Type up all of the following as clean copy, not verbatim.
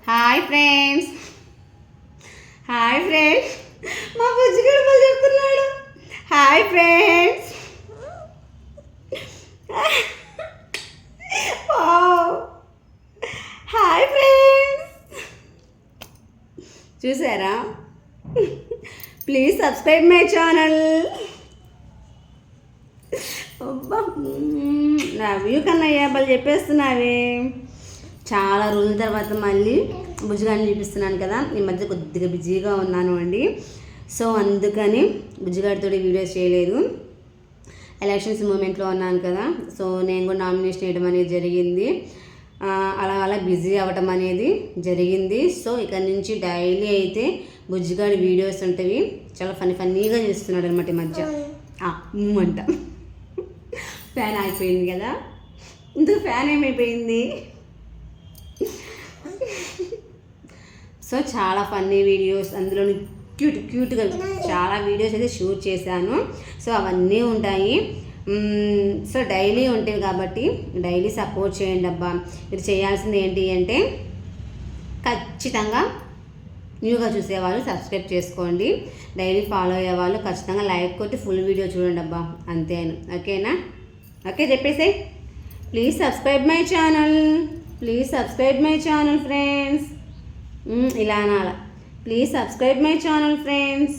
Hi friends, hi friends, మా బుజ్జిగాడు వాళ్ళు చెప్తున్నాడు హాయ్ ఫ్రెండ్స్. హాయ్ ఫ్రెండ్స్, చూసారా? Please subscribe my channel. నా వ్యూ కన్నా ఏబాలు చెప్పేస్తున్నావే. చాలా రోజుల తర్వాత మళ్ళీ బుజ్జిగాడిని చూపిస్తున్నాను కదా. ఈ మధ్య కొద్దిగా బిజీగా ఉన్నాను అండి. సో అందుకని బుజ్జిగాడితో వీడియోస్ చేయలేదు. ఎలక్షన్స్ మూమెంట్లో ఉన్నాను కదా. సో నేను కూడా నామినేషన్ వేయడం అనేది జరిగింది. అలా బిజీ అవ్వటం అనేది జరిగింది. సో ఇక్కడ నుంచి డైలీ అయితే బుజ్జిగాడి వీడియోస్ ఉంటవి. చాలా ఫన్నీగా చేస్తున్నాడు అనమాట ఈ మధ్య. అంట ఫ్యాన్ అయిపోయింది కదా. ఇందుకు ఫ్యాన్ ఏమైపోయింది. సో చాలా ఫన్నీ వీడియోస్, అందులో క్యూట్గా చాలా వీడియోస్ అయితే షూట్ చేశాను. సో అవన్నీ ఉంటాయి. సో డైలీ ఉంటాయి కాబట్టి డైలీ సపోర్ట్ చేయండి అబ్బా. మీరు చేయాల్సింది ఏంటి అంటే ఖచ్చితంగా న్యూగా చూసేవాళ్ళు సబ్స్క్రైబ్ చేసుకోండి. డైలీ ఫాలో అయ్యేవాళ్ళు ఖచ్చితంగా లైక్ కొట్టి ఫుల్ వీడియో చూడండి అబ్బా. అంతేను, ఓకేనా? ఓకే చెప్పేసాయి. Please subscribe my channel, please subscribe my channel friends. ఇలా అనాల, please subscribe my channel friends.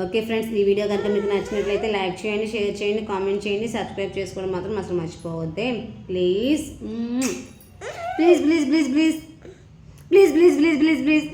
Okay friends, ఈ వీడియో కనుక మీకు నచ్చినట్లయితే లైక్ చేయండి, షేర్ చేయండి, కామెంట్ చేయండి, సబ్స్క్రైబ్ చేసుకోవడం మాత్రం అసలు మర్చిపోవద్దే please. Please please please please please please please please please